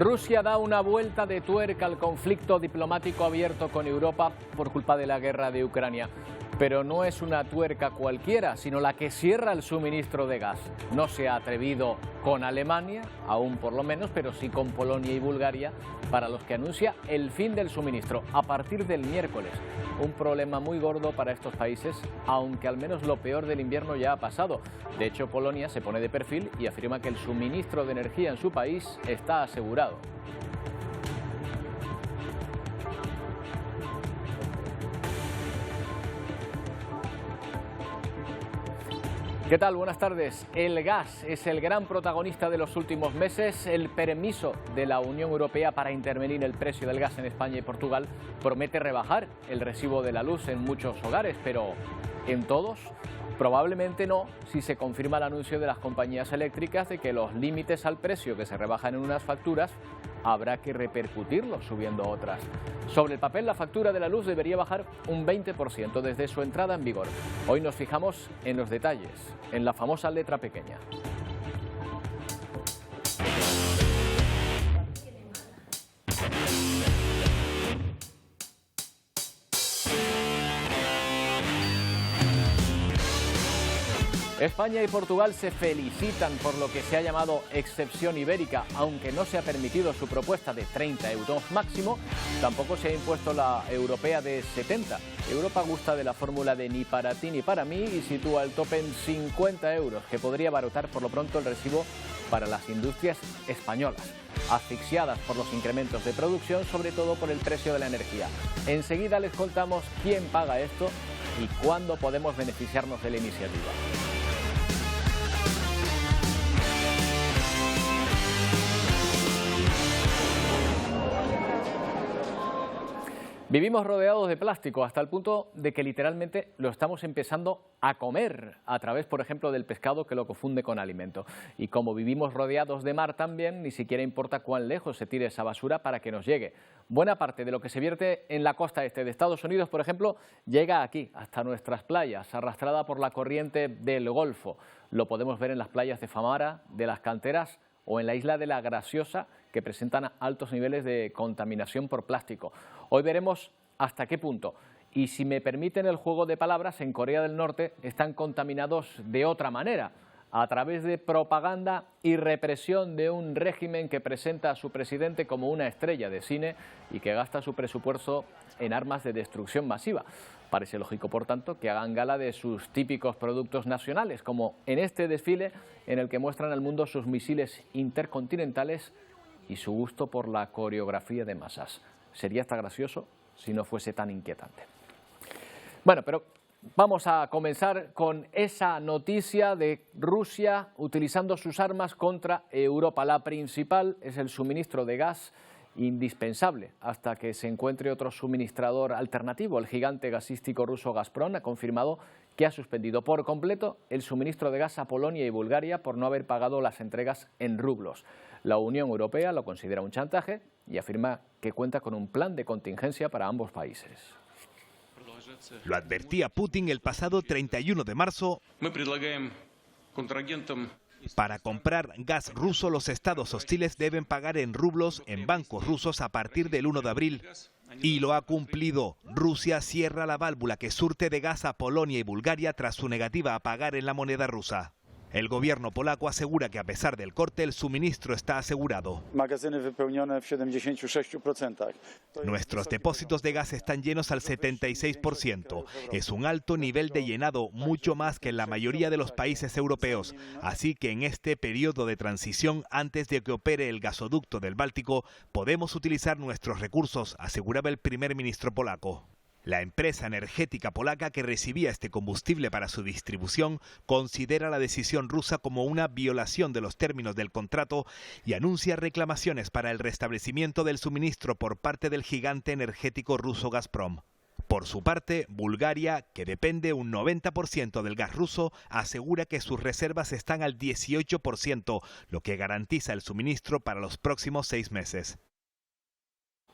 Rusia da una vuelta de tuerca al conflicto diplomático abierto con Europa por culpa de la guerra de Ucrania. Pero no es una tuerca cualquiera, sino la que cierra el suministro de gas. No se ha atrevido con Alemania, aún por lo menos, pero sí con Polonia y Bulgaria, para los que anuncia el fin del suministro a partir del miércoles. Un problema muy gordo para estos países, aunque al menos lo peor del invierno ya ha pasado. De hecho, Polonia se pone de perfil y afirma que el suministro de energía en su país está asegurado. ¿Qué tal? Buenas tardes. El gas es el gran protagonista de los últimos meses. El permiso de la Unión Europea para intervenir el precio del gas en España y Portugal promete rebajar el recibo de la luz en muchos hogares, pero ¿en todos? Probablemente no, si se confirma el anuncio de las compañías eléctricas de que los límites al precio que se rebajan en unas facturas habrá que repercutirlos subiendo otras. Sobre el papel, la factura de la luz debería bajar un 20% desde su entrada en vigor. Hoy nos fijamos en los detalles, en la famosa letra pequeña. España y Portugal se felicitan por lo que se ha llamado excepción ibérica. Aunque no se ha permitido su propuesta de 30 euros máximo, tampoco se ha impuesto la europea de 70. Europa gusta de la fórmula de ni para ti ni para mí y sitúa el tope en 50 euros, que podría abaratar por lo pronto el recibo para las industrias españolas, asfixiadas por los incrementos de producción, sobre todo por el precio de la energía. Enseguida les contamos quién paga esto y cuándo podemos beneficiarnos de la iniciativa. Vivimos rodeados de plástico hasta el punto de que literalmente lo estamos empezando a comer a través, por ejemplo, del pescado que lo confunde con alimento. Y como vivimos rodeados de mar también, ni siquiera importa cuán lejos se tire esa basura para que nos llegue. Buena parte de lo que se vierte en la costa este de Estados Unidos, por ejemplo, llega aquí, hasta nuestras playas, arrastrada por la corriente del Golfo. Lo podemos ver en las playas de Famara, de las Canteras o en la isla de La Graciosa, que presentan altos niveles de contaminación por plástico. Hoy veremos hasta qué punto. Y si me permiten el juego de palabras, en Corea del Norte están contaminados de otra manera, a través de propaganda y represión de un régimen que presenta a su presidente como una estrella de cine y que gasta su presupuesto en armas de destrucción masiva. Parece lógico, por tanto, que hagan gala de sus típicos productos nacionales, como en este desfile en el que muestran al mundo sus misiles intercontinentales y su gusto por la coreografía de masas. Sería hasta gracioso si no fuese tan inquietante. Bueno, pero vamos a comenzar con esa noticia de Rusia utilizando sus armas contra Europa. La principal es el suministro de gas, indispensable hasta que se encuentre otro suministrador alternativo. El gigante gasístico ruso Gazprom ha confirmado que ha suspendido por completo el suministro de gas a Polonia y Bulgaria por no haber pagado las entregas en rublos. La Unión Europea lo considera un chantaje y afirma que cuenta con un plan de contingencia para ambos países. Lo advertía Putin el pasado 31 de marzo. Para comprar gas ruso, los estados hostiles deben pagar en rublos en bancos rusos a partir del 1 de abril. Y lo ha cumplido. Rusia cierra la válvula que surte de gas a Polonia y Bulgaria tras su negativa a pagar en la moneda rusa. El gobierno polaco asegura que a pesar del corte, el suministro está asegurado. Nuestros depósitos de gas están llenos al 76%. Es un alto nivel de llenado, mucho más que en la mayoría de los países europeos. Así que en este periodo de transición, antes de que opere el gasoducto del Báltico, podemos utilizar nuestros recursos, aseguraba el primer ministro polaco. La empresa energética polaca que recibía este combustible para su distribución considera la decisión rusa como una violación de los términos del contrato y anuncia reclamaciones para el restablecimiento del suministro por parte del gigante energético ruso Gazprom. Por su parte, Bulgaria, que depende un 90% del gas ruso, asegura que sus reservas están al 18%, lo que garantiza el suministro para los próximos 6 meses.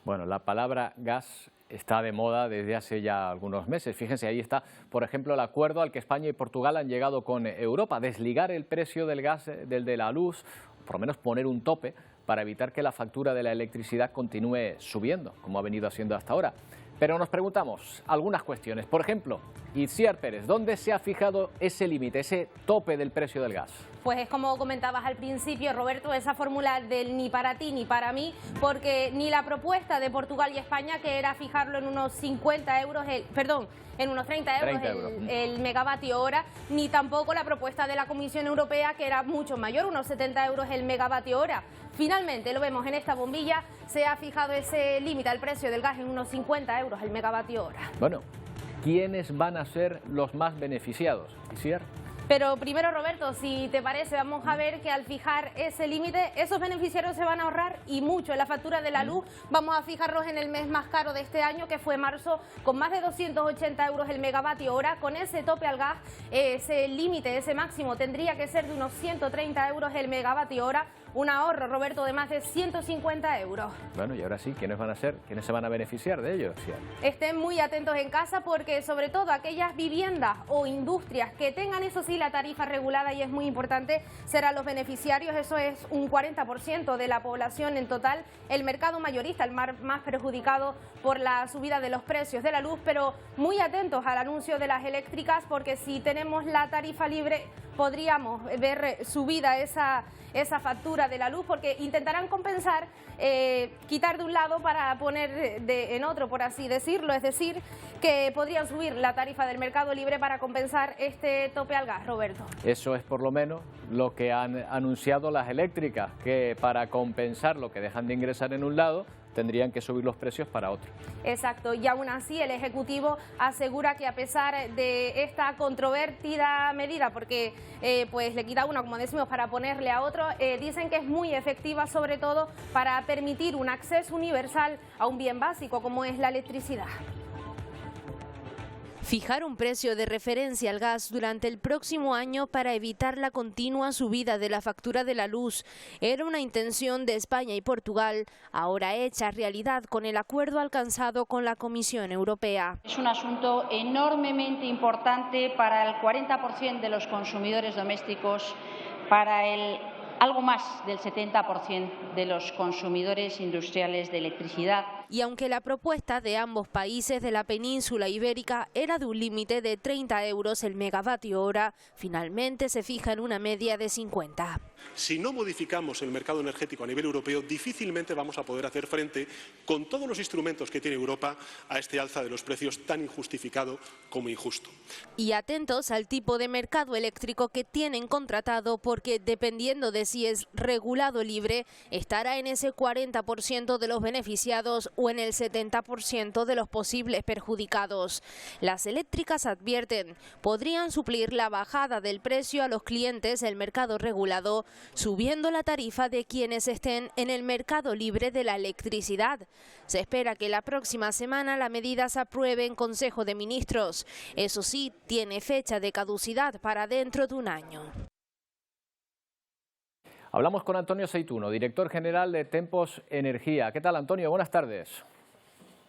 Bueno, la palabra gas está de moda desde hace ya algunos meses. Fíjense, ahí está, por ejemplo, el acuerdo al que España y Portugal han llegado con Europa, desligar el precio del gas del de la luz, por lo menos poner un tope para evitar que la factura de la eléctrica continúe subiendo, como ha venido haciendo hasta ahora. Pero nos preguntamos algunas cuestiones. Por ejemplo, Itziar Pérez, ¿dónde se ha fijado ese límite, ese tope del precio del gas? Pues es como comentabas al principio, Roberto, esa fórmula del ni para ti ni para mí, porque ni la propuesta de Portugal y España, que era fijarlo en unos 50 euros, en unos 30 euros el megavatio hora, ni tampoco la propuesta de la Comisión Europea, que era mucho mayor, unos 70 euros el megavatio hora. Finalmente, lo vemos en esta bombilla, se ha fijado ese límite al precio del gas en unos 50 euros el megavatio hora. Bueno, ¿quiénes van a ser los más beneficiados? Itziar. Pero primero, Roberto, si te parece, vamos a ver que al fijar ese límite, esos beneficiarios se van a ahorrar y mucho en la factura de la luz. Vamos a fijarlos en el mes más caro de este año, que fue marzo, con más de 280 euros el megavatio hora. Con ese tope al gas, ese límite, ese máximo, tendría que ser de unos 130 euros el megavatio hora. Un ahorro, Roberto, de más de 150 euros. Bueno, y ahora sí, ¿quiénes van a ser? ¿Quiénes se van a beneficiar de ello? Estén muy atentos en casa, porque sobre todo aquellas viviendas o industrias que tengan, eso sí, la tarifa regulada, y es muy importante, serán los beneficiarios. Eso es un 40% de la población en total. El mercado mayorista, el más perjudicado por la subida de los precios de la luz, pero muy atentos al anuncio de las eléctricas, porque si tenemos la tarifa libre podríamos ver subida esa factura de la luz, porque intentarán compensar, quitar de un lado para poner en otro, por así decirlo. Es decir, que podrían subir la tarifa del mercado libre para compensar este tope al gas, Roberto. Eso es por lo menos lo que han anunciado las eléctricas, que para compensar lo que dejan de ingresar en un lado, tendrían que subir los precios para otro. Exacto, y aún así el Ejecutivo asegura que, a pesar de esta controvertida medida, porque pues le quita uno, como decimos, para ponerle a otro, dicen que es muy efectiva, sobre todo para permitir un acceso universal a un bien básico como es la electricidad. Fijar un precio de referencia al gas durante el próximo año para evitar la continua subida de la factura de la luz era una intención de España y Portugal, ahora hecha realidad con el acuerdo alcanzado con la Comisión Europea. Es un asunto enormemente importante para el 40% de los consumidores domésticos, para algo más del 70% de los consumidores industriales de electricidad. Y aunque la propuesta de ambos países de la península ibérica era de un límite de 30 euros el megavatio hora, finalmente se fija en una media de 50. Si no modificamos el mercado energético a nivel europeo, difícilmente vamos a poder hacer frente, con todos los instrumentos que tiene Europa, a este alza de los precios tan injustificado como injusto. Y atentos al tipo de mercado eléctrico que tienen contratado, porque dependiendo de si es regulado libre, estará en ese 40% de los beneficiados o en el 70% de los posibles perjudicados. Las eléctricas advierten, podrían suplir la bajada del precio a los clientes del mercado regulado, subiendo la tarifa de quienes estén en el mercado libre de la electricidad. Se espera que la próxima semana la medida se apruebe en Consejo de Ministros. Eso sí, tiene fecha de caducidad para dentro de un año. Hablamos con Antonio Seituno, director general de Tempos Energía. ¿Qué tal, Antonio? Buenas tardes.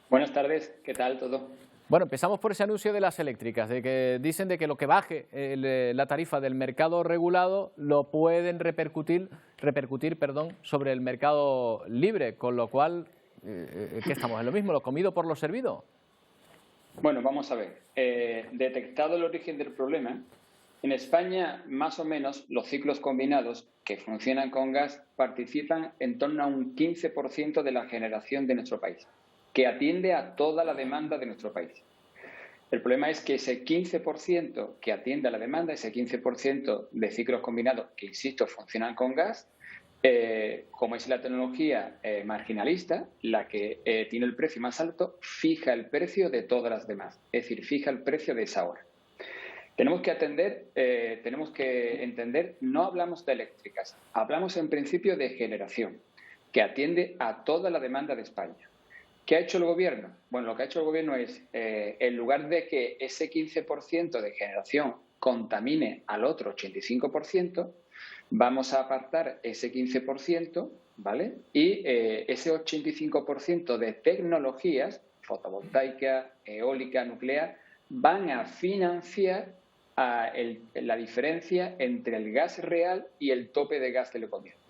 Buenas tardes, ¿qué tal todo? Bueno, empezamos por ese anuncio de las eléctricas, de que dicen de que lo que baje la tarifa del mercado regulado lo pueden repercutir sobre el mercado libre, con lo cual, ¿qué estamos? ¿En lo mismo? ¿Lo comido por lo servido? Bueno, vamos a ver. Detectado el origen del problema, en España, más o menos, los ciclos combinados que funcionan con gas participan en torno a un 15% de la generación de nuestro país, que atiende a toda la demanda de nuestro país. El problema es que ese 15% que atiende a la demanda, ese 15% de ciclos combinados que, insisto, funcionan con gas, como es la tecnología marginalista, la que tiene el precio más alto, fija el precio de todas las demás, es decir, fija el precio de esa hora. Tenemos que entender, no hablamos de eléctricas, hablamos en principio de generación, que atiende a toda la demanda de España. ¿Qué ha hecho el Gobierno? Bueno, lo que ha hecho el Gobierno es, en lugar de que ese 15% de generación contamine al otro 85%, vamos a apartar ese 15%, ¿vale? Y ese 85% de tecnologías, fotovoltaica, eólica, nuclear, van a financiar la diferencia entre el gas real y el tope de gas del Gobierno.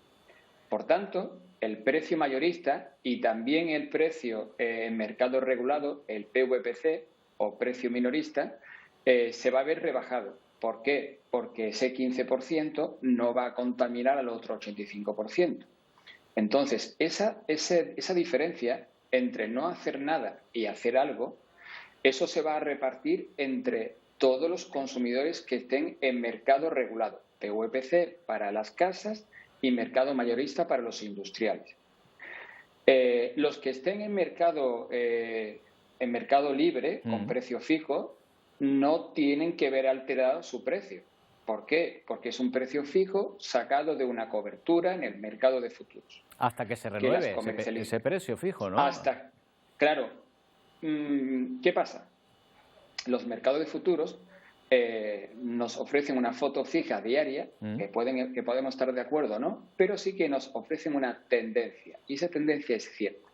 Por tanto, el precio mayorista y también el precio en mercado regulado, el PVPC o precio minorista, se va a ver rebajado. ¿Por qué? Porque ese 15% no va a contaminar al otro 85%. Entonces, esa diferencia entre no hacer nada y hacer algo, eso se va a repartir entre todos los consumidores que estén en mercado regulado, PVPC para las casas y mercado mayorista para los industriales. Los que estén en mercado libre, con precio fijo, no tienen que ver alterado su precio. ¿Por qué? Porque es un precio fijo sacado de una cobertura en el mercado de futuros. Hasta que se renueve ese precio fijo, ¿no? Claro. ¿Qué pasa? Los mercados de futuros nos ofrecen una foto fija diaria, que podemos estar de acuerdo o no, pero sí que nos ofrecen una tendencia, y esa tendencia es cierta.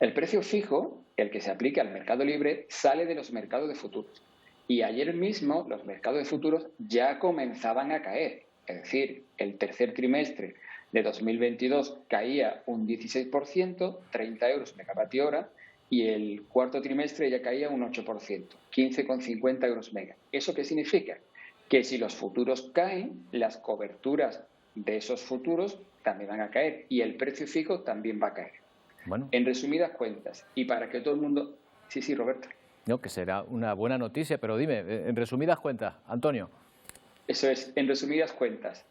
El precio fijo, el que se aplica al mercado libre, sale de los mercados de futuros. Y ayer mismo los mercados de futuros ya comenzaban a caer. Es decir, el tercer trimestre de 2022 caía un 16%, 30 euros megavatio hora, y el cuarto trimestre ya caía un 8%, 15,50 euros mega. ¿Eso qué significa? Que si los futuros caen, las coberturas de esos futuros también van a caer y el precio fijo también va a caer. Bueno. En resumidas cuentas, y para que todo el mundo... Sí, Roberto. No, que será una buena noticia, pero dime, en resumidas cuentas, Antonio. Eso es, en resumidas cuentas,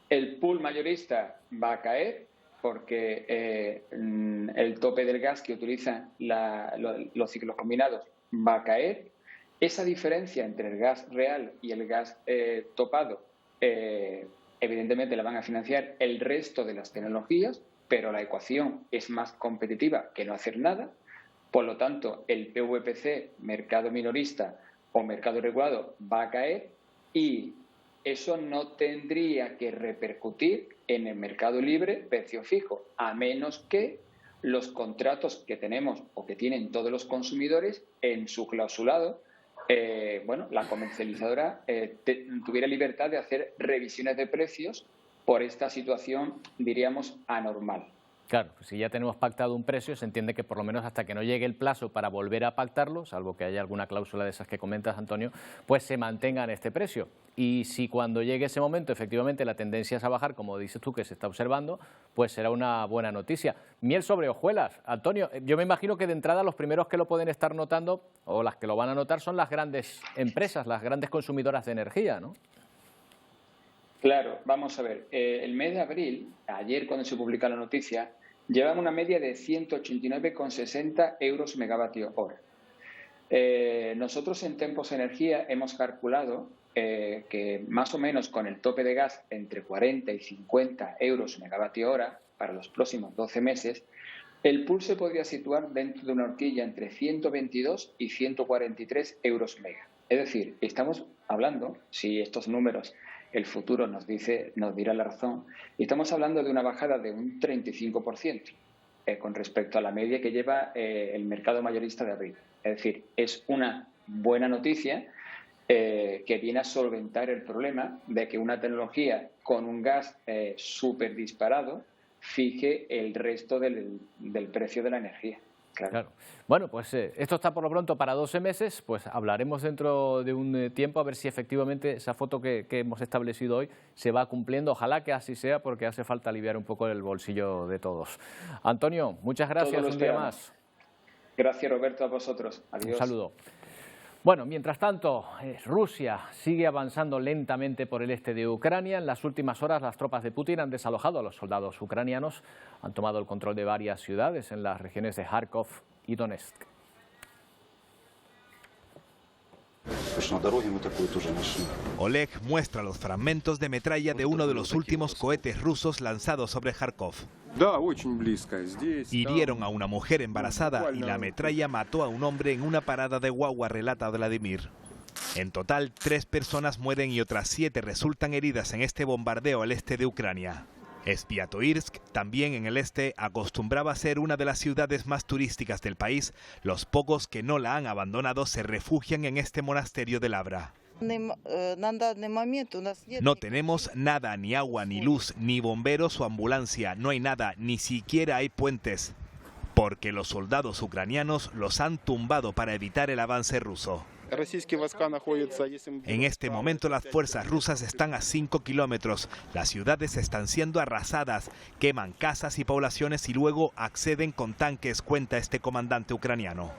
el pool mayorista va a caer porque el tope del gas que utilizan los ciclos combinados va a caer. Esa diferencia entre el gas real y el gas topado, evidentemente la van a financiar el resto de las tecnologías, pero la ecuación es más competitiva que no hacer nada. Por lo tanto, el PVPC, mercado minorista o mercado regulado, va a caer y eso no tendría que repercutir en el mercado libre precio fijo, a menos que los contratos que tenemos o que tienen todos los consumidores en su clausulado, la comercializadora tuviera libertad de hacer revisiones de precios por esta situación, diríamos, anormal. Claro, si ya tenemos pactado un precio, se entiende que por lo menos hasta que no llegue el plazo para volver a pactarlo, salvo que haya alguna cláusula de esas que comentas, Antonio, pues se mantenga en este precio. Y si cuando llegue ese momento efectivamente la tendencia es a bajar, como dices tú que se está observando, pues será una buena noticia. Miel sobre hojuelas. Antonio, yo me imagino que de entrada los primeros que lo pueden estar notando, o las que lo van a notar, son las grandes empresas, las grandes consumidoras de energía, ¿no? Claro, vamos a ver. El mes de abril, ayer cuando se publica la noticia, llevan una media de 189,60 euros megavatio hora. Nosotros en Tempos Energía hemos calculado que más o menos con el tope de gas entre 40 y 50 euros megavatio hora para los próximos 12 meses, el pool se podría situar dentro de una horquilla entre 122 y 143 euros mega. Es decir, estamos hablando, si estos números el futuro nos dirá la razón, y estamos hablando de una bajada de un 35% con respecto a la media que lleva el mercado mayorista de abril. Es decir, es una buena noticia que viene a solventar el problema de que una tecnología con un gas súper disparado fije el resto del precio de la energía. Claro. Bueno, pues esto está por lo pronto para 12 meses, pues hablaremos dentro de un tiempo a ver si efectivamente esa foto que hemos establecido hoy se va cumpliendo. Ojalá que así sea, porque hace falta aliviar un poco el bolsillo de todos. Antonio, muchas gracias un día más. Gracias, Roberto, a vosotros. Adiós. Un saludo. Bueno, mientras tanto, Rusia sigue avanzando lentamente por el este de Ucrania. En las últimas horas, las tropas de Putin han desalojado a los soldados ucranianos, han tomado el control de varias ciudades en las regiones de Kharkov y Donetsk. Oleg muestra los fragmentos de metralla de uno de los últimos cohetes rusos lanzados sobre Kharkov. Hirieron a una mujer embarazada y la metralla mató a un hombre en una parada de guagua, relata Vladimir. En total, 3 personas mueren y otras 7 resultan heridas en este bombardeo al este de Ucrania. Sviatoirsk, también en el este, acostumbraba a ser una de las ciudades más turísticas del país. Los pocos que no la han abandonado se refugian en este monasterio de Labra. No tenemos nada, ni agua, ni luz, ni bomberos o ambulancia, no hay nada, ni siquiera hay puentes, porque los soldados ucranianos los han tumbado para evitar el avance ruso. En este momento las fuerzas rusas están a 5 kilómetros, las ciudades están siendo arrasadas, queman casas y poblaciones y luego acceden con tanques, cuenta este comandante ucraniano.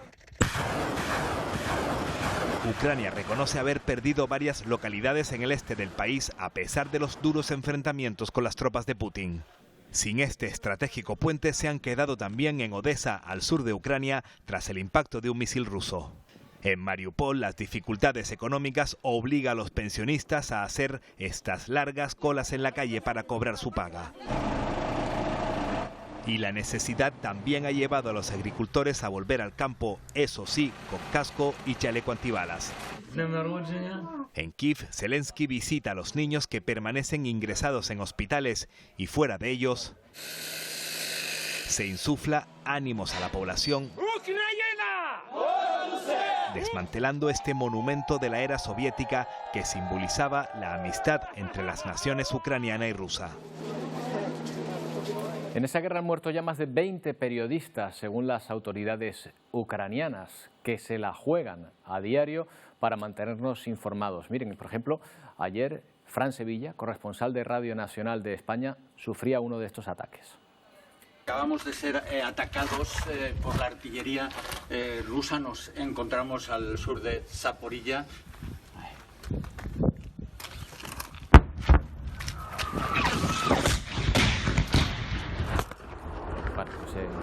Ucrania reconoce haber perdido varias localidades en el este del país a pesar de los duros enfrentamientos con las tropas de Putin. Sin este estratégico puente se han quedado también en Odessa, al sur de Ucrania, tras el impacto de un misil ruso. En Mariupol, las dificultades económicas obligan a los pensionistas a hacer estas largas colas en la calle para cobrar su paga. Y la necesidad también ha llevado a los agricultores a volver al campo, eso sí, con casco y chaleco antibalas. En Kiev, Zelensky visita a los niños que permanecen ingresados en hospitales y fuera de ellos se insufla ánimos a la población, desmantelando este monumento de la era soviética que simbolizaba la amistad entre las naciones ucraniana y rusa. En esa guerra han muerto ya más de 20 periodistas, según las autoridades ucranianas, que se la juegan a diario para mantenernos informados. Miren, por ejemplo, ayer Fran Sevilla, corresponsal de Radio Nacional de España, sufría uno de estos ataques. Acabamos de ser atacados por la artillería rusa, nos encontramos al sur de Zaporilla.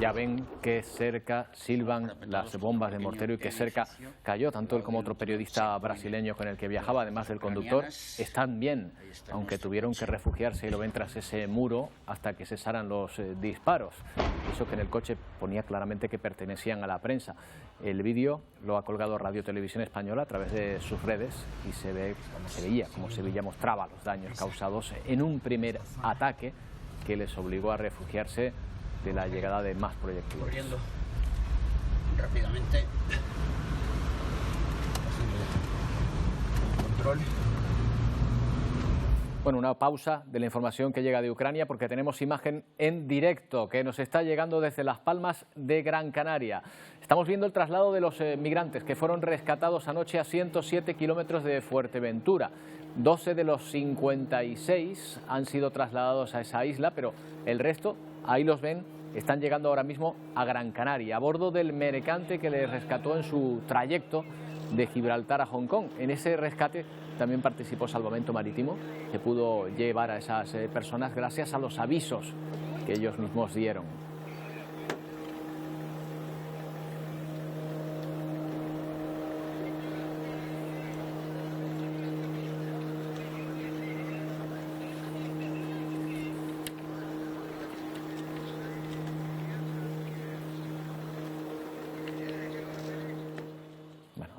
Ya ven que cerca silban las bombas de mortero y que cerca cayó tanto él como otro periodista brasileño con el que viajaba, además del conductor. Están bien, aunque tuvieron que refugiarse, y lo ven, tras ese muro hasta que cesaran los disparos. Eso que en el coche ponía claramente que pertenecían a la prensa. El vídeo lo ha colgado Radio Televisión Española a través de sus redes y se veía como Sevilla mostraba los daños causados en un primer ataque que les obligó a refugiarse de la llegada de más proyectiles. Corriendo rápidamente. Control. Bueno, una pausa de la información que llega de Ucrania porque tenemos imagen en directo que nos está llegando desde Las Palmas de Gran Canaria. Estamos viendo el traslado de los migrantes que fueron rescatados anoche a 107 kilómetros de Fuerteventura. 12 de los 56 han sido trasladados a esa isla, pero el resto, ahí los ven, están llegando ahora mismo a Gran Canaria, a bordo del mercante que les rescató en su trayecto de Gibraltar a Hong Kong. En ese rescate también participó Salvamento Marítimo, que pudo llevar a esas personas gracias a los avisos que ellos mismos dieron.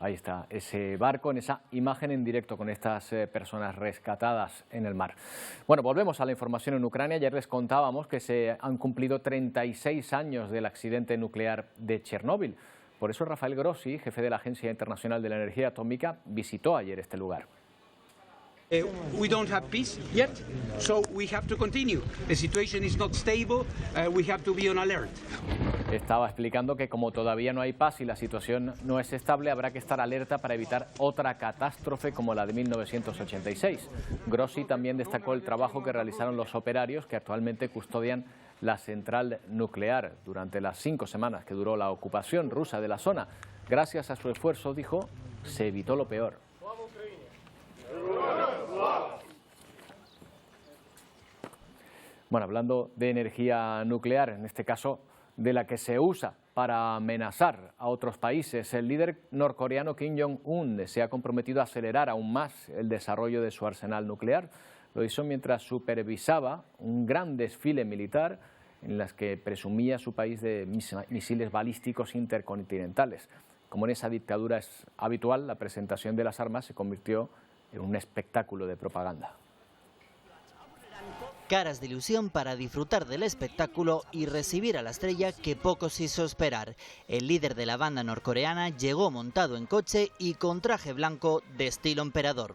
Ahí está ese barco, en esa imagen en directo con estas personas rescatadas en el mar. Bueno, volvemos a la información en Ucrania. Ayer les contábamos que se han cumplido 36 años del accidente nuclear de Chernóbil. Por eso Rafael Grossi, jefe de la Agencia Internacional de la Energía Atómica, visitó ayer este lugar. We don't have peace yet, so we have to continue. The situation is not stable, we have to be on alert. Estaba explicando que como todavía no hay paz y la situación no es estable, habrá que estar alerta para evitar otra catástrofe como la de 1986. Grossi también destacó el trabajo que realizaron los operarios que actualmente custodian la central nuclear durante las 5 semanas que duró la ocupación rusa de la zona. Gracias a su esfuerzo, dijo, se evitó lo peor. Bueno, hablando de energía nuclear, en este caso de la que se usa para amenazar a otros países, el líder norcoreano Kim Jong-un se ha comprometido a acelerar aún más el desarrollo de su arsenal nuclear. Lo hizo mientras supervisaba un gran desfile militar en las que presumía su país de misiles balísticos intercontinentales. Como en esa dictadura es habitual, la presentación de las armas se convirtió en un espectáculo de propaganda. caras de ilusión para disfrutar del espectáculo y recibir a la estrella que poco se hizo esperar. El líder de la banda norcoreana llegó montado en coche y con traje blanco de estilo emperador.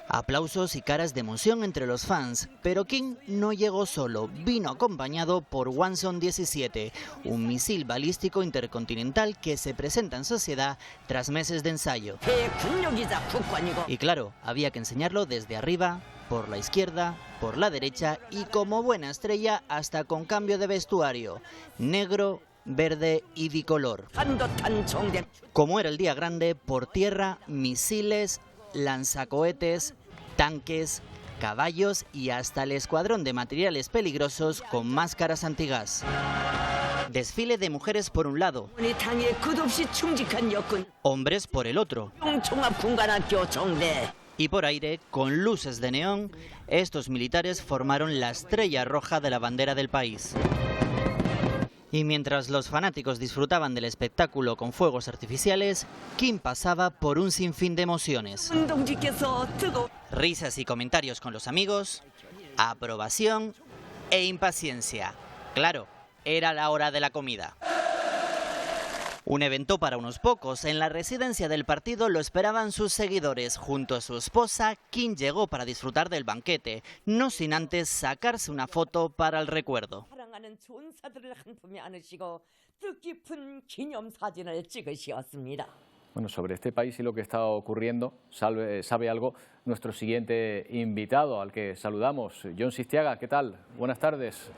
Aplausos y caras de emoción entre los fans, pero Kim no llegó solo, vino acompañado por Hwasong 17, un misil balístico intercontinental que se presenta en sociedad tras meses de ensayo. Y claro, había que enseñarlo desde arriba, por la izquierda, por la derecha y como buena estrella hasta con cambio de vestuario, negro, verde y bicolor. Como era el día grande, por tierra, misiles, lanzacohetes, tanques, caballos y hasta el escuadrón de materiales peligrosos con máscaras antigas. Desfile de mujeres por un lado, hombres por el otro. Y por aire, con luces de neón, estos militares formaron la estrella roja de la bandera del país. Y mientras los fanáticos disfrutaban del espectáculo con fuegos artificiales, Kim pasaba por un sinfín de emociones. Risas y comentarios con los amigos, aprobación e impaciencia. Claro, era la hora de la comida. Un evento para unos pocos. En la residencia del partido lo esperaban sus seguidores. Junto a su esposa, Kim llegó para disfrutar del banquete, no sin antes sacarse una foto para el recuerdo. Bueno, sobre este país y lo que está ocurriendo, sabe algo nuestro siguiente invitado, al que saludamos. Jon Sistiaga, ¿qué tal? Buenas tardes.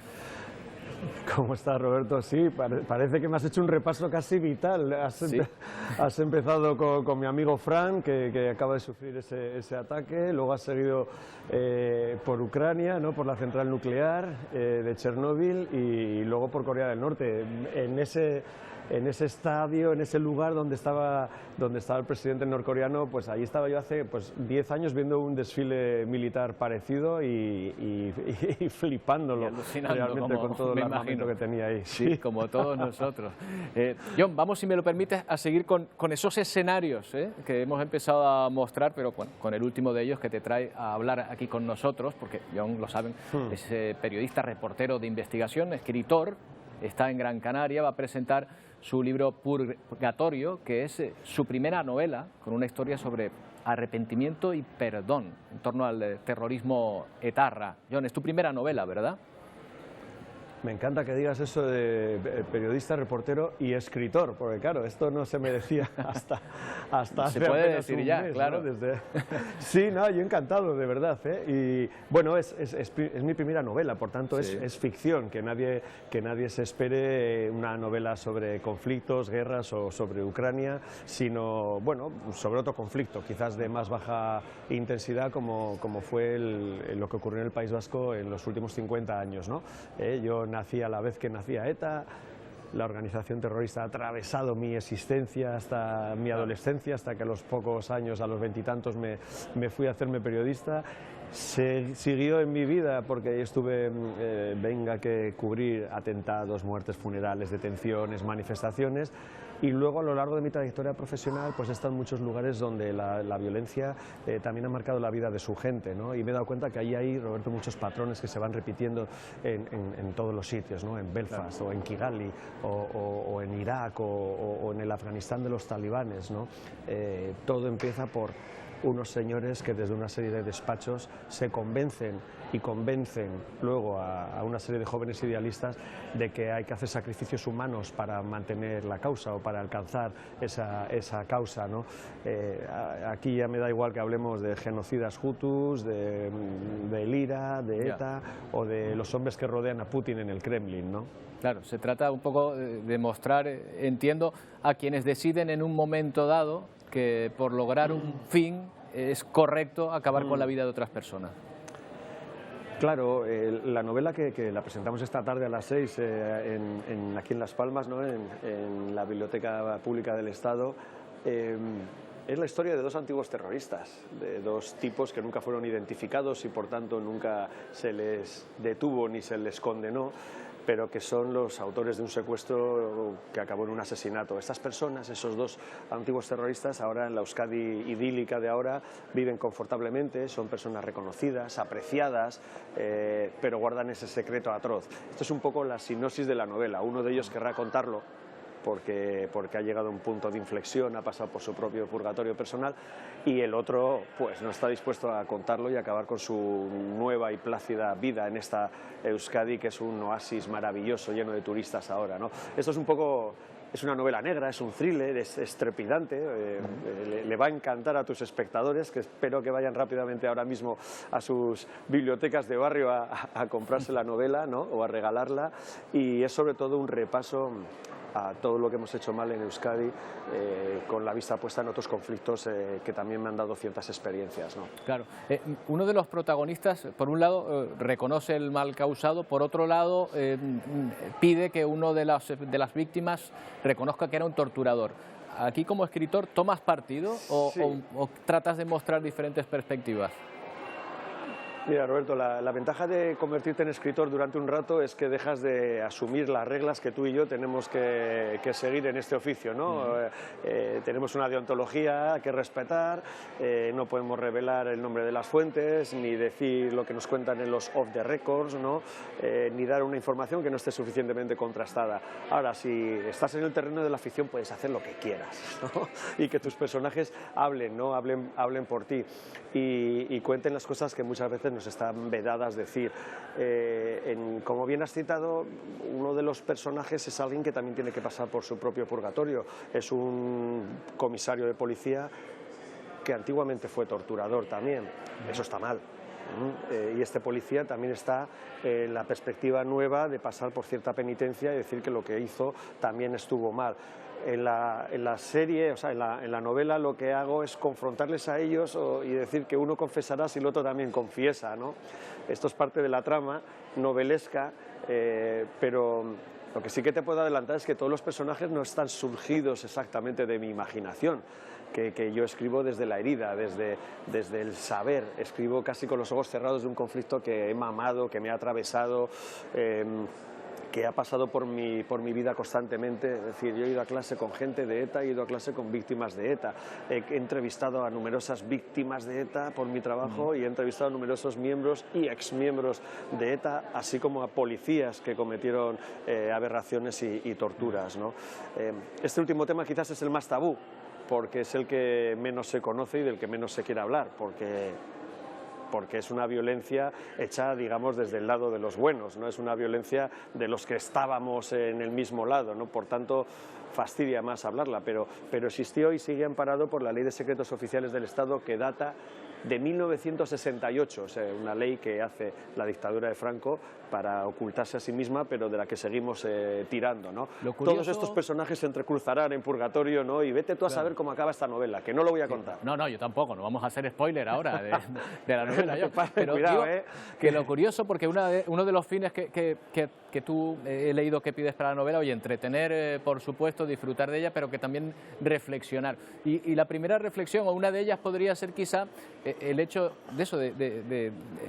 ¿Cómo estás, Roberto? Sí, parece que me has hecho un repaso casi vital. Has empezado con mi amigo Fran, que acaba de sufrir ese ataque, luego has seguido por Ucrania, ¿no?, por la central nuclear de Chernóbil y luego por Corea del Norte. En ese estadio, en ese lugar donde estaba el presidente norcoreano, pues ahí estaba yo hace 10 años viendo un desfile militar parecido y flipándolo realmente con todo el armamento que tenía ahí. Sí, como todos nosotros. Jon, vamos, si me lo permites, a seguir con esos escenarios que hemos empezado a mostrar, pero con el último de ellos que te trae a hablar aquí con nosotros, porque Jon, lo saben, es periodista, reportero de investigación, escritor, está en Gran Canaria, va a presentar su libro Purgatorio, que es su primera novela, con una historia sobre arrepentimiento y perdón en torno al terrorismo etarra. Jon, es tu primera novela, ¿verdad? Me encanta que digas eso de periodista, reportero y escritor, porque claro, esto no se me decía hasta hace apenas un mes, claro. ¿no? Sí, no, yo encantado, de verdad, Y bueno, es mi primera novela, por tanto es ficción, que nadie se espere una novela sobre conflictos, guerras o sobre Ucrania, sino, bueno, sobre otro conflicto, quizás de más baja intensidad, como fue lo que ocurrió en el País Vasco en los últimos 50 años, ¿no? Yo nací a la vez que nacía ETA, la organización terrorista ha atravesado mi existencia hasta mi adolescencia, hasta que a los pocos años, a los 20 y tantos, me fui a hacerme periodista. Siguió en mi vida porque estuve, venga que cubrir atentados, muertes, funerales, detenciones, manifestaciones, y luego a lo largo de mi trayectoria profesional pues he estado en muchos lugares donde la violencia también ha marcado la vida de su gente, ¿no? Y me he dado cuenta que ahí hay, Roberto, muchos patrones que se van repitiendo en todos los sitios, ¿no? En Belfast, o en Kigali, o en Irak, o en el Afganistán de los talibanes, ¿no? Todo empieza por unos señores que desde una serie de despachos se convencen y convencen luego a una serie de jóvenes idealistas de que hay que hacer sacrificios humanos para mantener la causa o para alcanzar esa causa, ¿no? Aquí ya me da igual que hablemos de genocidas hutus, de IRA, de ETA o de los hombres que rodean a Putin en el Kremlin, ¿no? Claro, se trata un poco de mostrar, entiendo, a quienes deciden en un momento dado que por lograr un fin es correcto acabar con la vida de otras personas. Claro, la novela que la presentamos esta tarde a las 6 aquí en Las Palmas, ¿no? en la Biblioteca Pública del Estado, es la historia de dos antiguos terroristas, de dos tipos que nunca fueron identificados y por tanto nunca se les detuvo ni se les condenó, pero que son los autores de un secuestro que acabó en un asesinato. Estas personas, esos dos antiguos terroristas, ahora en la Euskadi idílica de ahora, viven confortablemente, son personas reconocidas, apreciadas, pero guardan ese secreto atroz. Esto es un poco la sinopsis de la novela. Uno de ellos querrá contarlo porque ha llegado a un punto de inflexión, ha pasado por su propio purgatorio personal, y el otro pues no está dispuesto a contarlo y acabar con su nueva y plácida vida en esta Euskadi, que es un oasis maravilloso lleno de turistas ahora, ¿no? Esto es un poco... Es una novela negra, es un thriller, es trepidante, le va a encantar a tus espectadores, que espero que vayan rápidamente ahora mismo a sus bibliotecas de barrio a comprarse la novela, ¿no? O a regalarla, y es sobre todo un repaso a todo lo que hemos hecho mal en Euskadi, con la vista puesta en otros conflictos que también me han dado ciertas experiencias, ¿no? Claro. Uno de los protagonistas, por un lado, reconoce el mal causado, por otro lado, pide que uno de las víctimas reconozca que era un torturador. Aquí, como escritor, ¿tomas partido o tratas de mostrar diferentes perspectivas? Mira, Roberto, la ventaja de convertirte en escritor durante un rato es que dejas de asumir las reglas que tú y yo tenemos que seguir en este oficio, ¿no? Tenemos una deontología que respetar, no podemos revelar el nombre de las fuentes, ni decir lo que nos cuentan en los off the records, ¿no? Ni dar una información que no esté suficientemente contrastada. Ahora, si estás en el terreno de la ficción, puedes hacer lo que quieras, ¿no? Y que tus personajes hablen, ¿no? Hablen por ti y cuenten las cosas que muchas veces nos están vedadas decir. Como bien has citado, uno de los personajes es alguien que también tiene que pasar por su propio purgatorio. Es un comisario de policía que antiguamente fue torturador también. Eso está mal. Y este policía también está en la perspectiva nueva de pasar por cierta penitencia y decir que lo que hizo también estuvo mal. En la serie, o sea, en la novela, lo que hago es confrontarles a ellos y decir que uno confesará si el otro también confiesa, ¿no? Esto es parte de la trama novelesca, pero lo que sí que te puedo adelantar es que todos los personajes no están surgidos exactamente de mi imaginación, que yo escribo desde la herida, desde el saber, escribo casi con los ojos cerrados de un conflicto que he mamado, que me ha atravesado, que ha pasado por mi vida constantemente. Es decir, yo he ido a clase con gente de ETA, he ido a clase con víctimas de ETA, he entrevistado a numerosas víctimas de ETA por mi trabajo y he entrevistado a numerosos miembros y exmiembros de ETA, así como a policías que cometieron aberraciones y torturas, ¿no? Este último tema quizás es el más tabú, porque es el que menos se conoce y del que menos se quiere hablar, porque es una violencia hecha, digamos, desde el lado de los buenos, no es una violencia de los que estábamos en el mismo lado, ¿no? Por tanto, fastidia más hablarla, pero existió y sigue amparado por la Ley de Secretos Oficiales del Estado, que data de 1968, o sea, una ley que hace la dictadura de Franco para ocultarse a sí misma, pero de la que seguimos tirando, ¿no? Todos estos personajes se entrecruzarán en purgatorio, ¿no? Y vete tú a saber cómo acaba esta novela, que no lo voy a contar. No, yo tampoco, no vamos a hacer spoiler ahora de la novela. Pero cuidado, digo que lo curioso, porque uno de los fines que tú he leído que pides para la novela, oye, entretener, por supuesto, disfrutar de ella, pero que también reflexionar. Y la primera reflexión, o una de ellas, podría ser quizá el hecho de eso,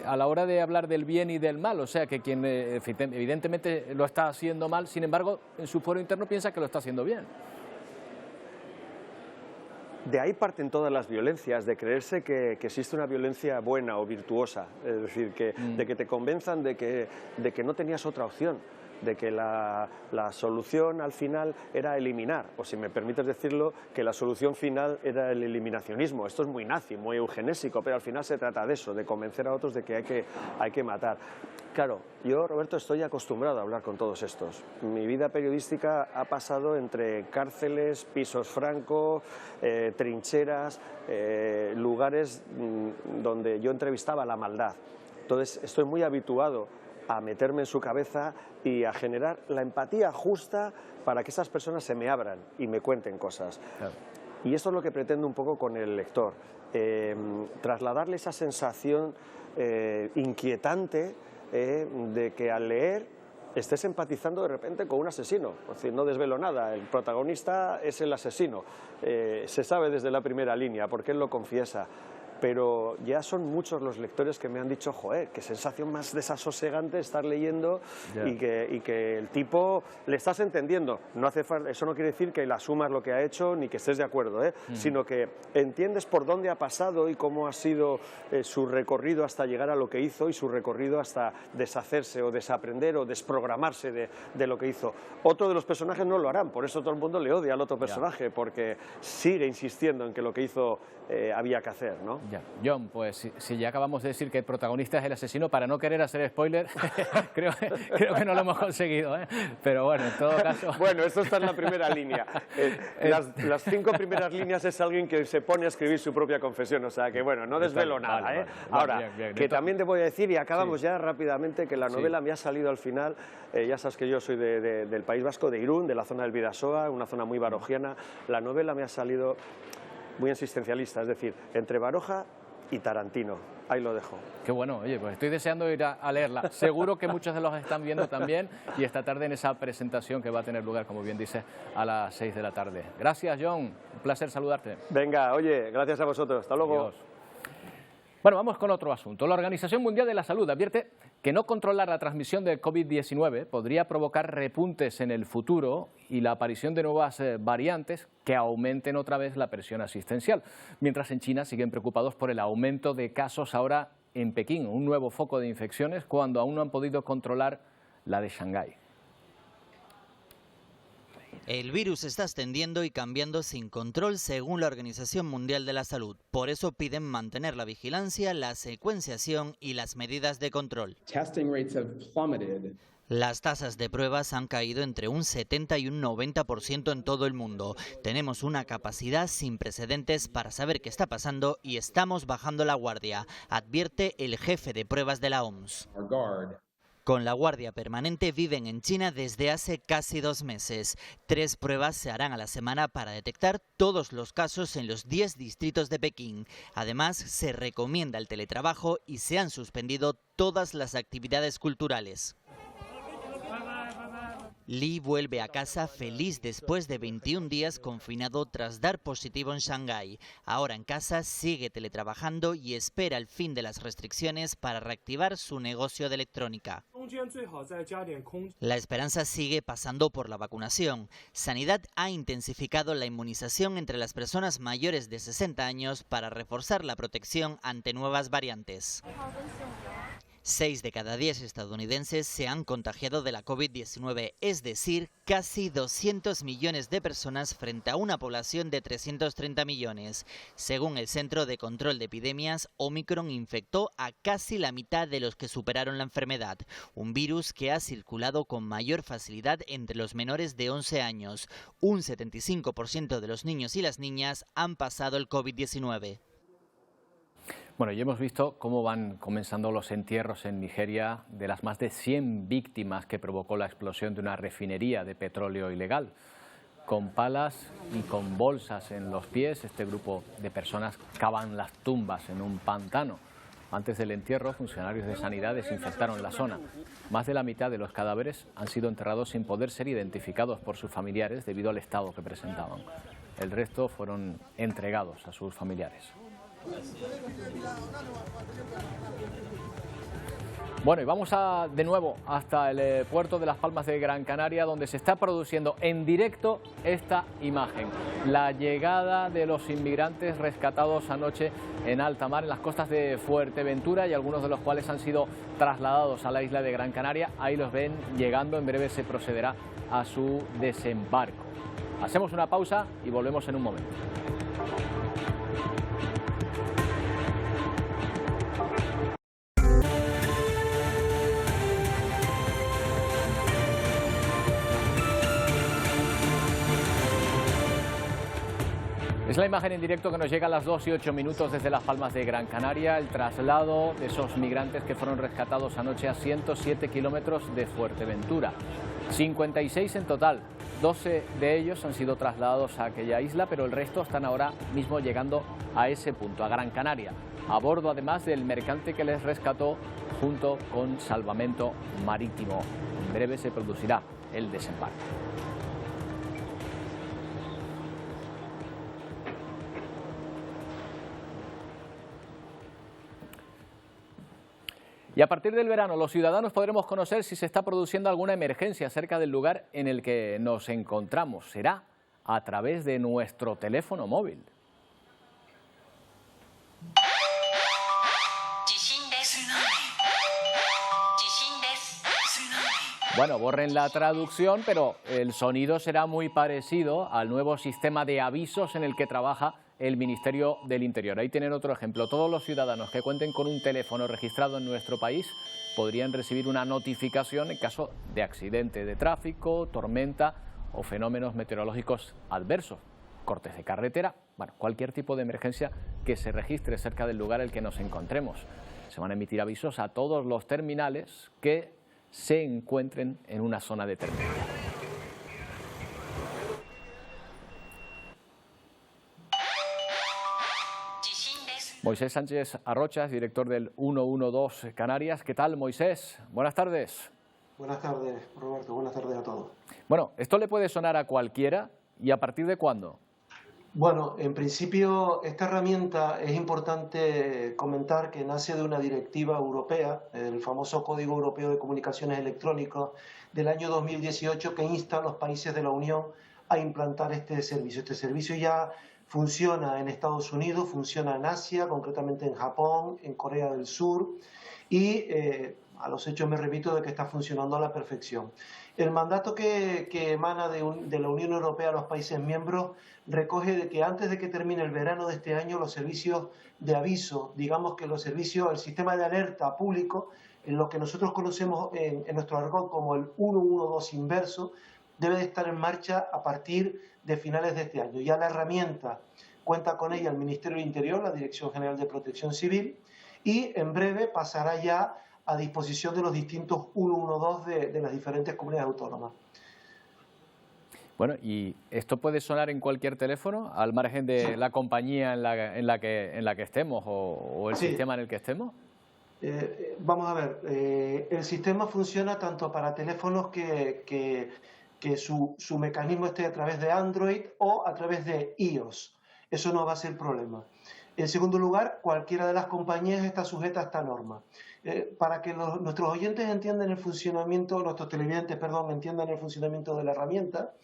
a la hora de hablar del bien y del mal, o sea, que quien evidentemente lo está haciendo mal, sin embargo, en su fuero interno piensa que lo está haciendo bien. De ahí parten todas las violencias, de creerse que existe una violencia buena o virtuosa, es decir, de que te convenzan de que no tenías otra opción, de que la solución al final era eliminar, o si me permites decirlo, que la solución final era el eliminacionismo. Esto es muy nazi, muy eugenésico, pero al final se trata de eso, de convencer a otros de que hay que matar. Claro, yo, Roberto, estoy acostumbrado a hablar con todos estos. Mi vida periodística ha pasado entre cárceles, pisos Franco, trincheras, lugares donde yo entrevistaba la maldad. Entonces, estoy muy habituado a meterme en su cabeza y a generar la empatía justa para que esas personas se me abran y me cuenten cosas. Claro. Y eso es lo que pretendo un poco con el lector, trasladarle esa sensación inquietante de que al leer estés empatizando de repente con un asesino. Es decir, no desvelo nada, el protagonista es el asesino, se sabe desde la primera línea porque él lo confiesa. pero ya son muchos los lectores que me han dicho, joder, qué sensación más desasosegante estar leyendo y que el tipo le estás entendiendo. No hace falta, eso no quiere decir que le asumas lo que ha hecho ni que estés de acuerdo, sino que entiendes por dónde ha pasado y cómo ha sido su recorrido hasta llegar a lo que hizo y su recorrido hasta deshacerse o desaprender o desprogramarse de lo que hizo. Otro de los personajes no lo harán, por eso todo el mundo le odia al otro personaje, porque sigue insistiendo en que lo que hizo había que hacer, ¿no? Ya. John, pues si ya acabamos de decir que el protagonista es el asesino, para no querer hacer spoiler, creo que no lo hemos conseguido, ¿eh? Pero bueno, en todo caso... Bueno, esto está en la primera línea. Las 5 primeras líneas es alguien que se pone a escribir su propia confesión, o sea que bueno, no desvelo nada, vale. Ahora, bien. que también te voy a decir, y acabamos ya rápidamente, que la novela me ha salido al final, ya sabes que yo soy del País Vasco, de Irún, de la zona del Bidasoa, una zona muy barojiana. La novela me ha salido muy existencialista, es decir, entre Baroja y Tarantino. Ahí lo dejo. Qué bueno, oye, pues estoy deseando ir a leerla. Seguro que muchos de los están viendo también, y esta tarde en esa presentación que va a tener lugar, como bien dice, a las 6 de la tarde. Gracias, John. Un placer saludarte. Venga, oye, gracias a vosotros. Hasta luego. Adiós. Bueno, vamos con otro asunto. La Organización Mundial de la Salud advierte que no controlar la transmisión del COVID-19 podría provocar repuntes en el futuro y la aparición de nuevas variantes que aumenten otra vez la presión asistencial. Mientras en China siguen preocupados por el aumento de casos ahora en Pekín, un nuevo foco de infecciones cuando aún no han podido controlar la de Shanghái. El virus se está extendiendo y cambiando sin control según la Organización Mundial de la Salud. Por eso piden mantener la vigilancia, la secuenciación y las medidas de control. Las tasas de pruebas han caído entre un 70 y un 90% en todo el mundo. Tenemos una capacidad sin precedentes para saber qué está pasando y estamos bajando la guardia, advierte el jefe de pruebas de la OMS. Con la guardia permanente viven en China desde hace casi 2 meses. 3 pruebas se harán a la semana para detectar todos los casos en los 10 distritos de Pekín. Además, se recomienda el teletrabajo y se han suspendido todas las actividades culturales. Li vuelve a casa feliz después de 21 días confinado tras dar positivo en Shanghái. Ahora en casa sigue teletrabajando y espera el fin de las restricciones para reactivar su negocio de electrónica. La esperanza sigue pasando por la vacunación. Sanidad ha intensificado la inmunización entre las personas mayores de 60 años para reforzar la protección ante nuevas variantes. 6 de cada 10 estadounidenses se han contagiado de la COVID-19, es decir, casi 200 millones de personas frente a una población de 330 millones. Según el Centro de Control de Epidemias, Omicron infectó a casi la mitad de los que superaron la enfermedad, un virus que ha circulado con mayor facilidad entre los menores de 11 años. Un 75% de los niños y las niñas han pasado el COVID-19. Bueno, ya hemos visto cómo van comenzando los entierros en Nigeria de las más de 100 víctimas que provocó la explosión de una refinería de petróleo ilegal. Con palas y con bolsas en los pies, este grupo de personas cavan las tumbas en un pantano. Antes del entierro, funcionarios de sanidad desinfectaron la zona. Más de la mitad de los cadáveres han sido enterrados sin poder ser identificados por sus familiares debido al estado que presentaban. El resto fueron entregados a sus familiares. Bueno, y vamos de nuevo hasta el puerto de Las Palmas de Gran Canaria, donde se está produciendo en directo esta imagen. La llegada de los inmigrantes rescatados anoche en alta mar, en las costas de Fuerteventura, y algunos de los cuales han sido trasladados a la isla de Gran Canaria. Ahí los ven llegando, en breve se procederá a su desembarco. Hacemos una pausa y volvemos en un momento. Es la imagen en directo que nos llega a las 2 y 8 minutos desde Las Palmas de Gran Canaria, el traslado de esos migrantes que fueron rescatados anoche a 107 kilómetros de Fuerteventura. 56 en total, 12 de ellos han sido trasladados a aquella isla, pero el resto están ahora mismo llegando a ese punto, a Gran Canaria, a bordo además del mercante que les rescató junto con Salvamento Marítimo. En breve se producirá el desembarco. Y a partir del verano, los ciudadanos podremos conocer si se está produciendo alguna emergencia cerca del lugar en el que nos encontramos. Será a través de nuestro teléfono móvil. Bueno, borren la traducción, pero el sonido será muy parecido al nuevo sistema de avisos en el que trabaja el Ministerio del Interior. Ahí tienen otro ejemplo. Todos los ciudadanos que cuenten con un teléfono registrado en nuestro país podrían recibir una notificación en caso de accidente de tráfico, tormenta o fenómenos meteorológicos adversos, cortes de carretera, bueno, cualquier tipo de emergencia que se registre cerca del lugar en el que nos encontremos. Se van a emitir avisos a todos los terminales que se encuentren en una zona determinada. Moisés Sánchez Arrochas, director del 112 Canarias. ¿Qué tal, Moisés? Buenas tardes. Buenas tardes, Roberto. Buenas tardes a todos. Bueno, ¿esto le puede sonar a cualquiera y a partir de cuándo? Bueno, en principio esta herramienta es importante comentar que nace de una directiva europea, el famoso Código Europeo de Comunicaciones Electrónicas del año 2018, que insta a los países de la Unión a implantar este servicio. Este servicio ya funciona en Estados Unidos, funciona en Asia, concretamente en Japón, en Corea del Sur, y a los hechos me remito de que está funcionando a la perfección. El mandato que emana de la Unión Europea a los países miembros recoge de que antes de que termine el verano de este año, los servicios de aviso, digamos que los servicios, el sistema de alerta público, en lo que nosotros conocemos en nuestro argot como el 112 inverso, debe de estar en marcha a partir de finales de este año. Ya la herramienta cuenta con ella el Ministerio del Interior, la Dirección General de Protección Civil, y en breve pasará ya a disposición de los distintos 112 de las diferentes comunidades autónomas. Bueno, ¿y esto puede sonar en cualquier teléfono, al margen de la compañía en la que estemos o el sistema en el que estemos? Vamos a ver, el sistema funciona tanto para teléfonos que su mecanismo esté a través de Android o a través de iOS. Eso no va a ser problema. En segundo lugar, cualquiera de las compañías está sujeta a esta norma. Para que nuestros oyentes entiendan el funcionamiento, nuestros televidentes, perdón, entiendan el funcionamiento de la herramienta,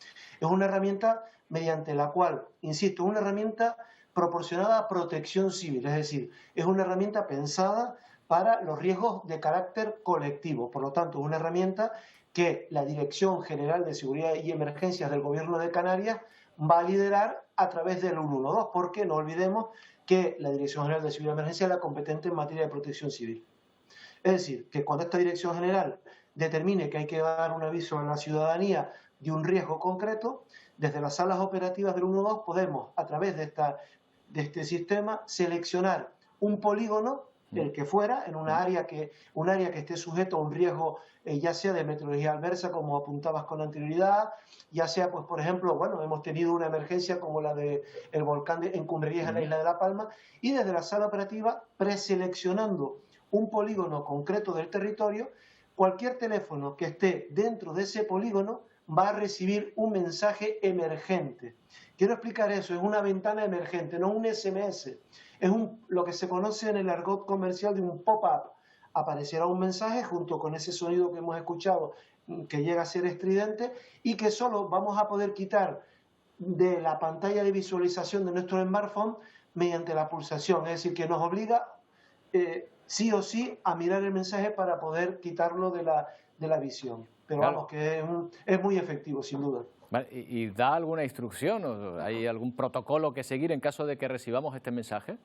es una herramienta mediante la cual, insisto, una herramienta proporcionada a protección civil, es decir, es una herramienta pensada para los riesgos de carácter colectivo. Por lo tanto, es una herramienta que la Dirección General de Seguridad y Emergencias del Gobierno de Canarias va a liderar a través del 112, porque no olvidemos que la Dirección General de Seguridad y Emergencia es la competente en materia de protección civil. Es decir, que cuando esta Dirección General determine que hay que dar un aviso a la ciudadanía de un riesgo concreto, desde las salas operativas del 112 podemos, a través de este sistema, seleccionar un polígono, el que fuera, en un área que esté sujeto a un riesgo, ya sea de meteorología adversa, como apuntabas con anterioridad, ya sea, pues por ejemplo, bueno, hemos tenido una emergencia como la del volcán en Cumbrerías en la isla de La Palma, y desde la sala operativa, preseleccionando un polígono concreto del territorio, cualquier teléfono que esté dentro de ese polígono va a recibir un mensaje emergente. Quiero explicar eso, es una ventana emergente, no un SMS. Es lo que se conoce en el argot comercial de un pop-up. Aparecerá un mensaje junto con ese sonido que hemos escuchado, que llega a ser estridente, y que solo vamos a poder quitar de la pantalla de visualización de nuestro smartphone mediante la pulsación. Es decir, que nos obliga sí o sí a mirar el mensaje para poder quitarlo de la visión. Pero claro, vamos, que es muy efectivo, sin duda. Vale, ¿y da alguna instrucción o hay algún protocolo que seguir en caso de que recibamos este mensaje?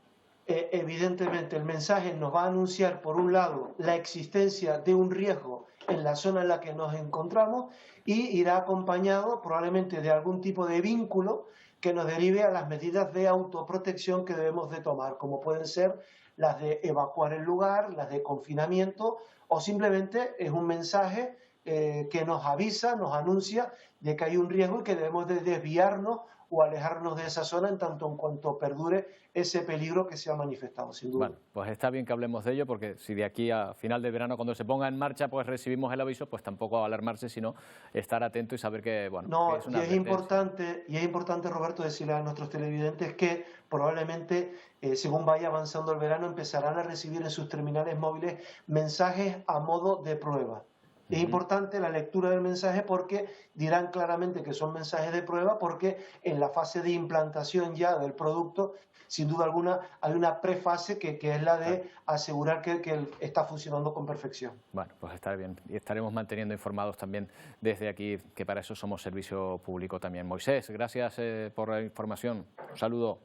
Evidentemente, el mensaje nos va a anunciar, por un lado, la existencia de un riesgo en la zona en la que nos encontramos, y irá acompañado probablemente de algún tipo de vínculo que nos derive a las medidas de autoprotección que debemos de tomar, como pueden ser las de evacuar el lugar, las de confinamiento, o simplemente es un mensaje que nos avisa, nos anuncia de que hay un riesgo y que debemos de desviarnos o alejarnos de esa zona en tanto en cuanto perdure ese peligro que se ha manifestado, sin duda. Bueno, pues está bien que hablemos de ello, porque si de aquí a final del verano, cuando se ponga en marcha, pues recibimos el aviso, pues tampoco alarmarse, sino estar atento y saber que, bueno, no, que es una y es importante, Roberto, decirle a nuestros televidentes que probablemente, según vaya avanzando el verano, empezarán a recibir en sus terminales móviles mensajes a modo de prueba. Es importante la lectura del mensaje porque dirán claramente que son mensajes de prueba, porque en la fase de implantación ya del producto, sin duda alguna, hay una prefase que es la de asegurar que está funcionando con perfección. Bueno, pues está bien. Y estaremos manteniendo informados también desde aquí, que para eso somos servicio público también. Moisés, gracias por la información. Un saludo.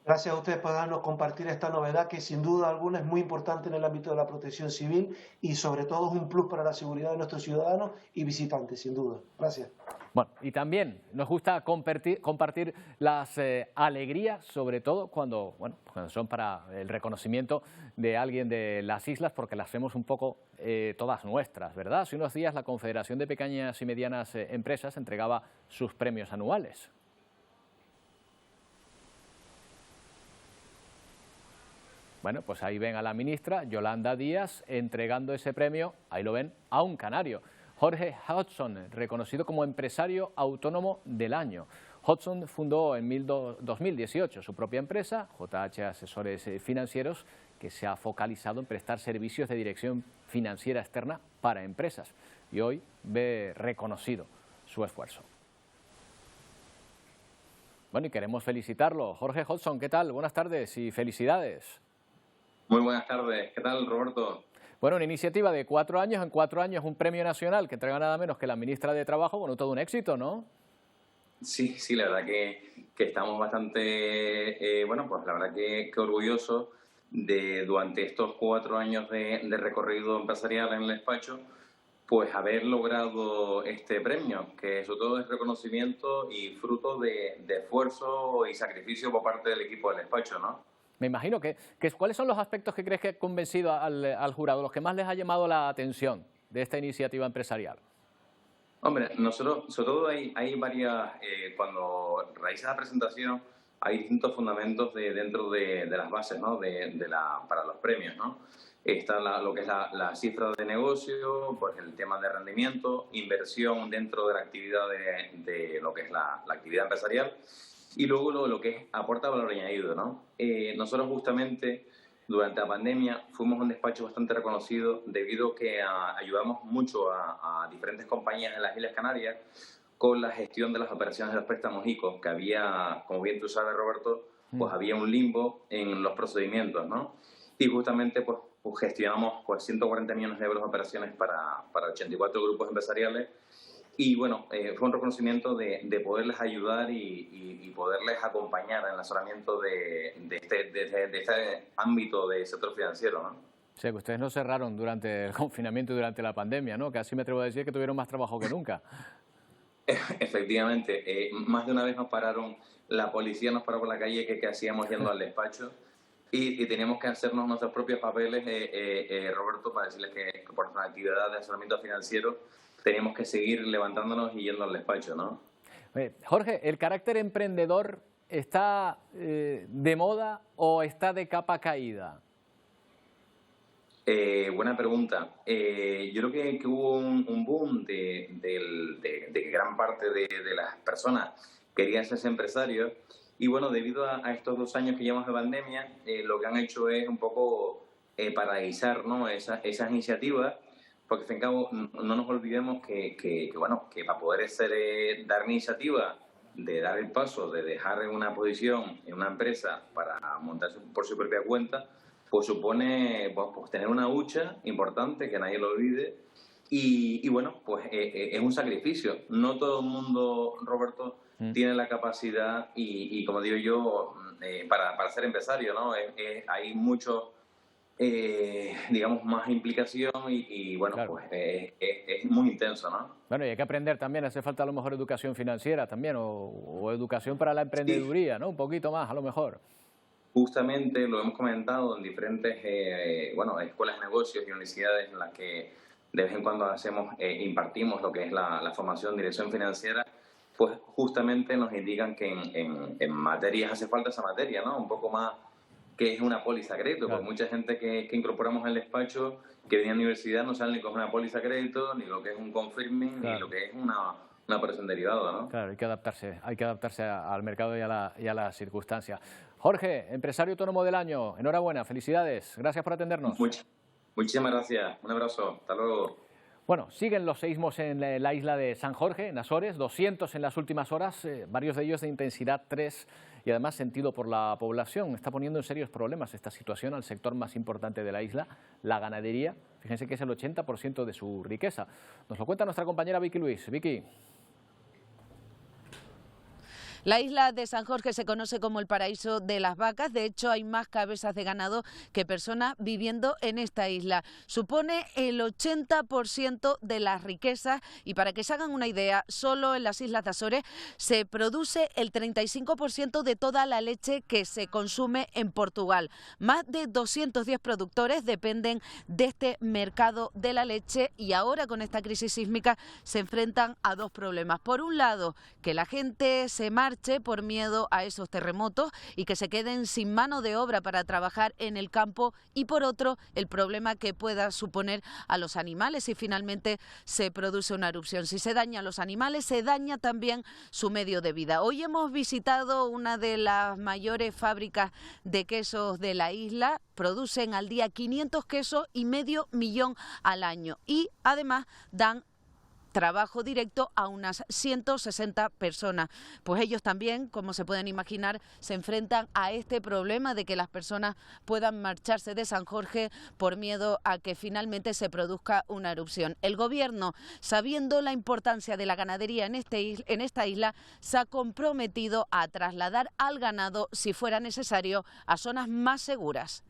Gracias a ustedes por darnos compartir esta novedad que sin duda alguna es muy importante en el ámbito de la protección civil y sobre todo es un plus para la seguridad de nuestros ciudadanos y visitantes, sin duda. Gracias. Bueno, y también nos gusta compartir las alegrías, sobre todo cuando son para el reconocimiento de alguien de las islas, porque las hacemos un poco todas nuestras, ¿verdad? Hace unos días la Confederación de Pequeñas y Medianas Empresas entregaba sus premios anuales. Bueno, pues ahí ven a la ministra Yolanda Díaz entregando ese premio, ahí lo ven, a un canario. Jorge Hodgson, reconocido como empresario autónomo del año. Hodgson fundó en 2018 su propia empresa, JH Asesores Financieros, que se ha focalizado en prestar servicios de dirección financiera externa para empresas. Y hoy ve reconocido su esfuerzo. Bueno, y queremos felicitarlo. Jorge Hodgson, ¿qué tal? Buenas tardes y felicidades. Muy buenas tardes. ¿Qué tal, Roberto? Bueno, una iniciativa de 4 años, en 4 años un premio nacional que entrega nada menos que la ministra de Trabajo, bueno, todo un éxito, ¿no? Sí, la verdad que estamos bastante, pues la verdad que orgullosos de durante estos 4 años de recorrido empresarial en el despacho, pues haber logrado este premio, que sobre todo es reconocimiento y fruto de esfuerzo y sacrificio por parte del equipo del despacho, ¿no? Me imagino que ¿cuáles son los aspectos que crees que han convencido al jurado, los que más les ha llamado la atención de esta iniciativa empresarial? Hombre, nosotros, sobre todo hay varias, cuando realizas la presentación, hay distintos fundamentos dentro de las bases, ¿no? Para los premios, ¿no? Está lo que es la cifra de negocio, pues el tema de rendimiento, inversión dentro de la actividad de lo que es la actividad empresarial. Y luego lo que es aporta valor añadido, ¿no? Nosotros justamente durante la pandemia fuimos un despacho bastante reconocido debido a que ayudamos mucho a diferentes compañías en las Islas Canarias con la gestión de las operaciones de los préstamos ICO, que había, como bien tú sabes, Roberto, pues había un limbo en los procedimientos, ¿no? Y justamente pues gestionamos pues 140 millones de euros de operaciones para 84 grupos empresariales. Y bueno, fue un reconocimiento de poderles ayudar y poderles acompañar en el asesoramiento de este ámbito del sector financiero, ¿no? O sea, que ustedes no cerraron durante el confinamiento y durante la pandemia, ¿no? Casi me atrevo a decir que tuvieron más trabajo que nunca. Efectivamente, más de una vez nos pararon, la policía nos paró por la calle que hacíamos yendo al despacho y teníamos que hacernos nuestros propios papeles, Roberto, para decirles que por nuestra actividad de asesoramiento financiero teníamos que seguir levantándonos y yendo al despacho, ¿no? Jorge, ¿el carácter emprendedor está de moda o está de capa caída? Buena pregunta. Yo creo que hubo un boom de que gran parte de las personas querían ser empresarios y bueno, debido a estos 2 años que llevamos de pandemia, lo que han hecho es un poco paralizar, ¿no? esas iniciativas. Porque, al fin y al cabo, no nos olvidemos que para poder dar iniciativa, de dar el paso, de dejar una posición en una empresa para montarse por su propia cuenta, pues supone pues tener una hucha importante, que nadie lo olvide, y bueno, pues es un sacrificio. No todo el mundo, Roberto, tiene la capacidad y como digo yo, para ser empresario, ¿no? Hay mucho... digamos, más implicación y bueno, claro. Pues es muy intenso, ¿no? Bueno, y hay que aprender también, hace falta a lo mejor educación financiera también o educación para la emprendeduría, sí. ¿No? Un poquito más, a lo mejor. Justamente lo hemos comentado en diferentes, escuelas de negocios y universidades en las que de vez en cuando impartimos lo que es la formación en dirección financiera pues justamente nos indican que en materias hace falta esa materia, ¿no? Un poco más que es una póliza crédito, porque mucha gente que incorporamos al despacho que viene a la universidad no sabe ni lo que es una póliza crédito, ni lo que es un confirming, ni lo que es una operación derivada, ¿no? Claro, hay que adaptarse al mercado y a las circunstancias. Jorge, empresario autónomo del año, enhorabuena, felicidades, gracias por atendernos. Muchísimas gracias, un abrazo, hasta luego. Bueno, siguen los seísmos en la isla de San Jorge, en Azores, 200 en las últimas horas, varios de ellos de intensidad 3 y además sentido por la población. Está poniendo en serios problemas esta situación al sector más importante de la isla, la ganadería. Fíjense que es el 80% de su riqueza. Nos lo cuenta nuestra compañera Vicky Luis. Vicky. La isla de San Jorge se conoce como el paraíso de las vacas. De hecho, hay más cabezas de ganado que personas viviendo en esta isla. Supone el 80% de las riquezas y para que se hagan una idea, solo en las islas de Azores se produce el 35% de toda la leche que se consume en Portugal. Más de 210 productores dependen de este mercado de la leche y ahora con esta crisis sísmica se enfrentan a dos problemas. Por un lado, que la gente se marche por miedo a esos terremotos y que se queden sin mano de obra para trabajar en el campo y por otro el problema que pueda suponer a los animales si finalmente se produce una erupción. Si se daña a los animales, se daña también su medio de vida. Hoy hemos visitado una de las mayores fábricas de quesos de la isla. Producen al día 500 quesos y 500.000 al año y además dan trabajo directo a unas 160 personas. Pues ellos también, como se pueden imaginar, se enfrentan a este problema de que las personas puedan marcharse de San Jorge por miedo a que finalmente se produzca una erupción. El gobierno, sabiendo la importancia de la ganadería en esta isla, se ha comprometido a trasladar al ganado, si fuera necesario, a zonas más seguras.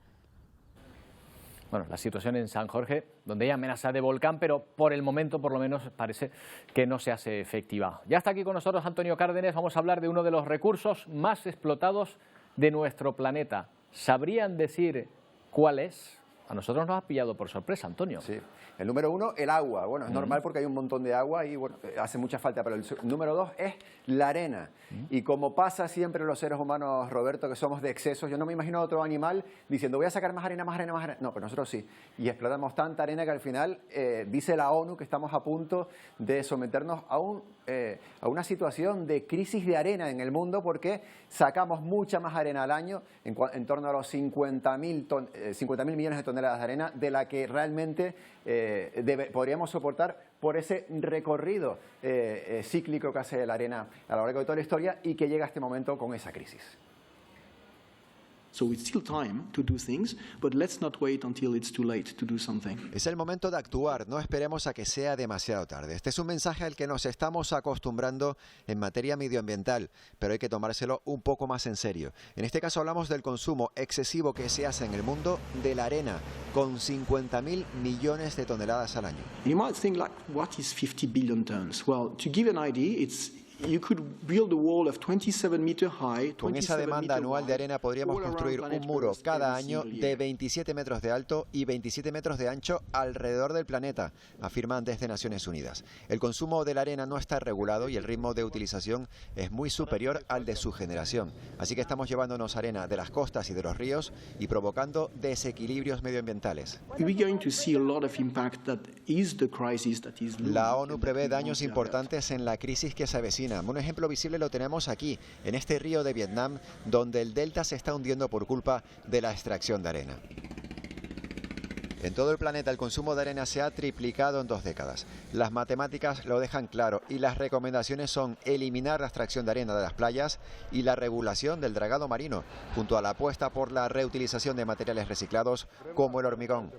Bueno, la situación en San Jorge, donde hay amenaza de volcán, pero por el momento, por lo menos, parece que no se hace efectiva. Ya está aquí con nosotros Antonio Cárdenas, vamos a hablar de uno de los recursos más explotados de nuestro planeta. ¿Sabrían decir cuál es? A nosotros nos ha pillado por sorpresa, Antonio. Sí. El número 1, el agua. Bueno, es normal porque hay un montón de agua y bueno, hace mucha falta, pero el número 2 es la arena. Y como pasa siempre los seres humanos, Roberto, que somos de excesos, yo no me imagino a otro animal diciendo voy a sacar más arena, más arena, más arena. No, pero nosotros sí. Y explotamos tanta arena que al final dice la ONU que estamos a punto de someternos a una situación de crisis de arena en el mundo porque sacamos mucha más arena al año, en torno a los 50.000 millones de toneladas de arena, de la que realmente podríamos soportar por ese recorrido cíclico que hace la arena a lo largo de toda la historia y que llega a este momento con esa crisis. So it's still time to do things, but let's not wait until it's too late to do something. Es el momento de actuar, no esperemos a que sea demasiado tarde. Este es un mensaje al que nos estamos acostumbrando en materia medioambiental, pero hay que tomárselo un poco más en serio. En este caso hablamos del consumo excesivo que se hace en el mundo de la arena, con 50.000 millones de toneladas al año. You might think like, what is 50 billion tons? Well, to give an idea, you could build a wall of 27 meters high. Con esa demanda anual de arena podríamos construir un muro cada año de 27 metros de alto y 27 metros de ancho alrededor del planeta, afirman desde Naciones Unidas. El consumo de la arena no está regulado y el ritmo de utilización es muy superior al de su generación. Así que estamos llevándonos arena de las costas y de los ríos y provocando desequilibrios medioambientales. La ONU prevé daños importantes en la crisis que se avecina. Un ejemplo visible lo tenemos aquí, en este río de Vietnam, donde el delta se está hundiendo por culpa de la extracción de arena. En todo el planeta el consumo de arena se ha triplicado en 2 décadas. Las matemáticas lo dejan claro y las recomendaciones son eliminar la extracción de arena de las playas y la regulación del dragado marino, junto a la apuesta por la reutilización de materiales reciclados como el hormigón.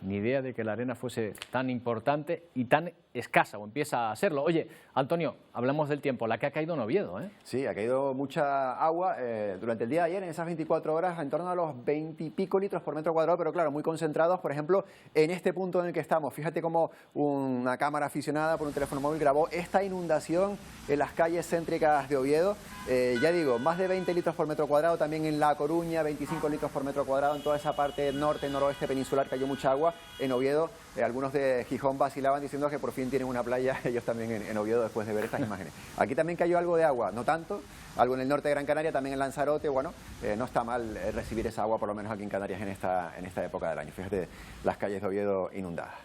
Ni idea de que la arena fuese tan importante y tan escasa, o empieza a serlo. Oye, Antonio, hablamos del tiempo, la que ha caído en Oviedo, ¿eh? Sí, ha caído mucha agua durante el día de ayer, en esas 24 horas, en torno a los 20 y pico litros por metro cuadrado, pero claro, muy concentrados, por ejemplo, en este punto en el que estamos. Fíjate cómo una cámara aficionada por un teléfono móvil grabó esta inundación en las calles céntricas de Oviedo. Ya digo, más de 20 litros por metro cuadrado, también en La Coruña, 25 litros por metro cuadrado, en toda esa parte norte, noroeste peninsular cayó mucha agua. en Oviedo, algunos de Gijón vacilaban diciendo que por fin tienen una playa, ellos también en Oviedo, después de ver estas imágenes. Aquí también cayó algo de agua, no tanto, algo en el norte de Gran Canaria, también en Lanzarote. Bueno, no está mal recibir esa agua, por lo menos aquí en Canarias en esta época del año. Fíjate, las calles de Oviedo inundadas.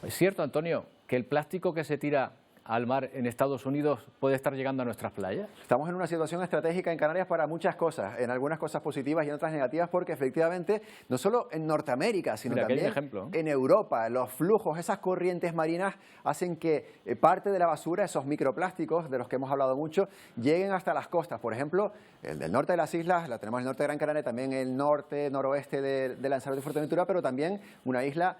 Es cierto, Antonio, que el plástico que se tira al mar en Estados Unidos puede estar llegando a nuestras playas. Estamos en una situación estratégica en Canarias para muchas cosas, en algunas cosas positivas y en otras negativas, porque efectivamente no solo en Norteamérica, sino también en Europa, los flujos, esas corrientes marinas hacen que parte de la basura, esos microplásticos de los que hemos hablado mucho, lleguen hasta las costas. Por ejemplo, el del norte de las islas, la tenemos en el norte de Gran Canaria, también el norte, noroeste de Lanzarote y Fuerteventura, pero también una isla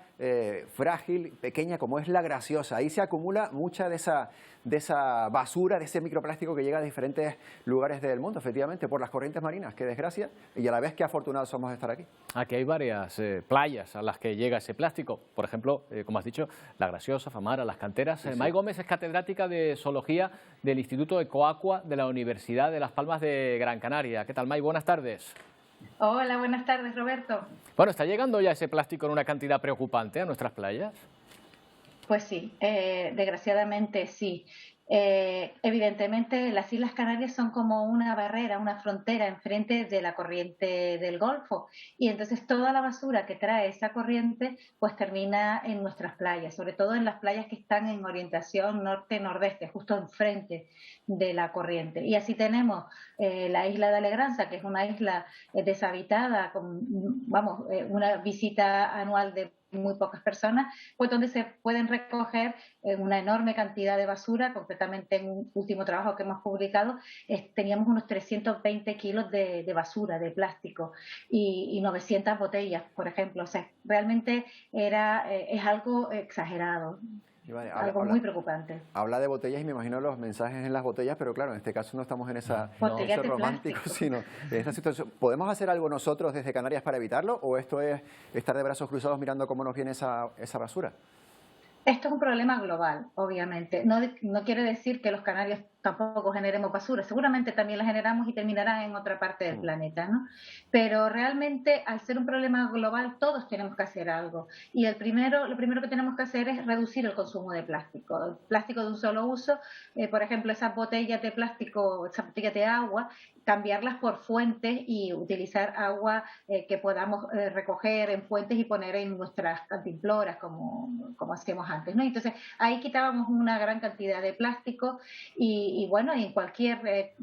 frágil, pequeña como es La Graciosa. Ahí se acumula mucha de esa basura, de ese microplástico que llega de diferentes lugares del mundo, efectivamente, por las corrientes marinas. Qué desgracia, y a la vez qué afortunados somos de estar aquí. Aquí hay varias playas a las que llega ese plástico. Por ejemplo, como has dicho, La Graciosa, Famara, Las Canteras. Sí, sí. May Gómez es catedrática de Zoología del Instituto Ecoaqua de la Universidad de Las Palmas de Gran Canaria. ¿Qué tal, May? Buenas tardes. Hola, buenas tardes, Roberto. Bueno, ¿está llegando ya ese plástico en una cantidad preocupante a nuestras playas? Pues sí, desgraciadamente sí. Evidentemente las Islas Canarias son como una barrera, una frontera enfrente de la corriente del Golfo, y entonces toda la basura que trae esa corriente pues termina en nuestras playas, sobre todo en las playas que están en orientación norte-nordeste, justo enfrente de la corriente. Y así tenemos la isla de Alegranza, que es una isla deshabitada, con una visita anual de muy pocas personas, pues donde se pueden recoger una enorme cantidad de basura. Concretamente en un último trabajo que hemos publicado teníamos unos 320 kilos de basura, de plástico, y 900 botellas, por ejemplo. O sea, realmente es algo exagerado. Vale, algo muy preocupante. Habla de botellas y me imagino los mensajes en las botellas, pero claro, en este caso no estamos en eso romántico, sino en esta situación. ¿Podemos hacer algo nosotros desde Canarias para evitarlo, o esto es estar de brazos cruzados mirando cómo nos viene esa basura? Esto es un problema global, obviamente. No quiere decir que los canarios tampoco generemos basura. Seguramente también la generamos y terminará en otra parte del planeta, ¿no? Pero realmente, al ser un problema global, todos tenemos que hacer algo. Y lo primero que tenemos que hacer es reducir el consumo de plástico. El plástico de un solo uso, por ejemplo, esas botellas de plástico, esas botellas de agua, cambiarlas por fuentes y utilizar agua que podamos recoger en fuentes y poner en nuestras cantimploras, como hacíamos antes, ¿no? Entonces, ahí quitábamos una gran cantidad de plástico y bueno, en cualquier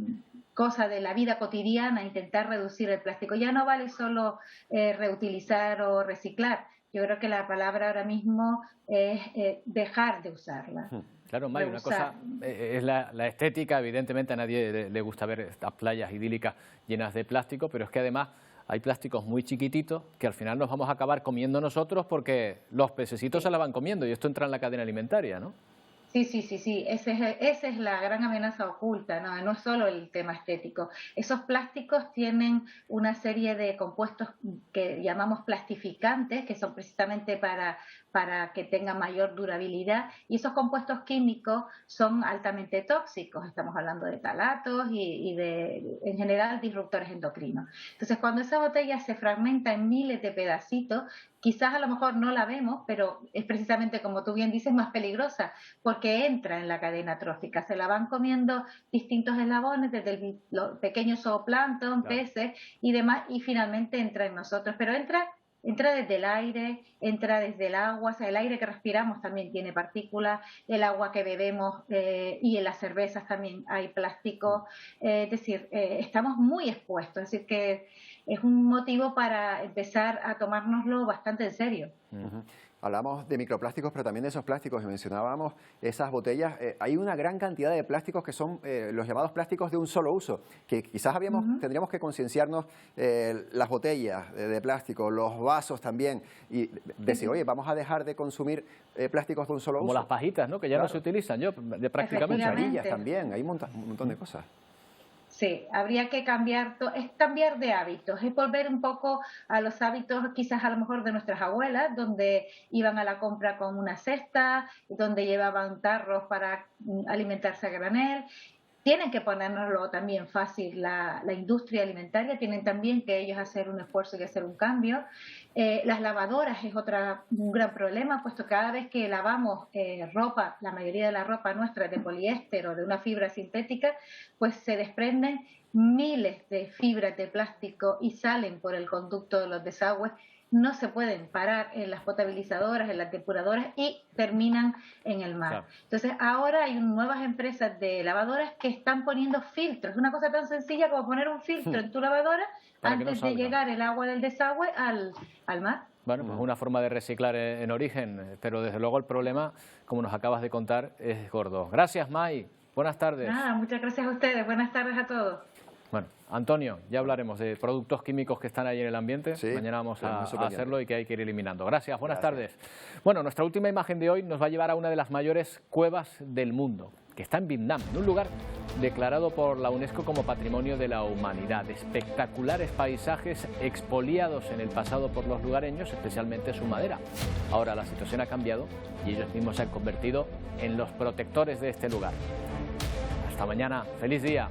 cosa de la vida cotidiana, intentar reducir el plástico. Ya no vale solo reutilizar o reciclar. Yo creo que la palabra ahora mismo es dejar de usarla. Claro, May, una cosa es la estética. Evidentemente a nadie le gusta ver estas playas idílicas llenas de plástico, pero es que además hay plásticos muy chiquititos que al final nos vamos a acabar comiendo nosotros porque los pececitos se la van comiendo y esto entra en la cadena alimentaria, ¿no? Sí. Esa es la gran amenaza oculta, no es solo el tema estético. Esos plásticos tienen una serie de compuestos que llamamos plastificantes, que son precisamente para que tengan mayor durabilidad, y esos compuestos químicos son altamente tóxicos. Estamos hablando de talatos y en general, disruptores endocrinos. Entonces, cuando esa botella se fragmenta en miles de pedacitos, quizás a lo mejor no la vemos, pero es precisamente, como tú bien dices, más peligrosa, porque entra en la cadena trófica. Se la van comiendo distintos eslabones, desde los pequeños zooplancton, peces y demás, y finalmente entra en nosotros. Pero entra desde el aire, entra desde el agua. O sea, el aire que respiramos también tiene partículas, el agua que bebemos y en las cervezas también hay plástico. Es decir, estamos muy expuestos. Es decir, que es un motivo para empezar a tomárnoslo bastante en serio. Hablamos de microplásticos, pero también de esos plásticos, y mencionábamos esas botellas. Hay una gran cantidad de plásticos que son los llamados plásticos de un solo uso, que quizás tendríamos que concienciarnos, las botellas de plástico, los vasos también, y decir, oye, vamos a dejar de consumir plásticos de un solo uso. Como las pajitas, ¿no? Que ya no se utilizan, prácticamente. Cucharillas también, hay un montón de cosas. Sí, habría que cambiar de hábitos, es volver un poco a los hábitos quizás a lo mejor de nuestras abuelas, donde iban a la compra con una cesta, donde llevaban tarros para alimentarse a granel. tienen que ponérnoslo también fácil. La industria alimentaria tienen también que ellos hacer un esfuerzo y hacer un cambio. Las lavadoras es un gran problema, puesto que cada vez que lavamos ropa, la mayoría de la ropa nuestra es de poliéster o de una fibra sintética, pues se desprenden miles de fibras de plástico y salen por el conducto de los desagües. No se pueden parar en las potabilizadoras, en las depuradoras y terminan en el mar. Claro. Entonces ahora hay nuevas empresas de lavadoras que están poniendo filtros. Una cosa tan sencilla como poner un filtro en tu lavadora antes de llegar el agua del desagüe al mar. Bueno, pues una forma de reciclar en origen, pero desde luego el problema, como nos acabas de contar, es gordo. Gracias, May. Buenas tardes. Nada, muchas gracias a ustedes. Buenas tardes a todos. Bueno, Antonio, ya hablaremos de productos químicos que están ahí en el ambiente. Sí, mañana vamos a hacerlo y que hay que ir eliminando. Gracias, buenas tardes. Bueno, nuestra última imagen de hoy nos va a llevar a una de las mayores cuevas del mundo, que está en Vietnam, en un lugar declarado por la UNESCO como Patrimonio de la Humanidad. Espectaculares paisajes expoliados en el pasado por los lugareños, especialmente su madera. Ahora la situación ha cambiado y ellos mismos se han convertido en los protectores de este lugar. Hasta mañana. ¡Feliz día!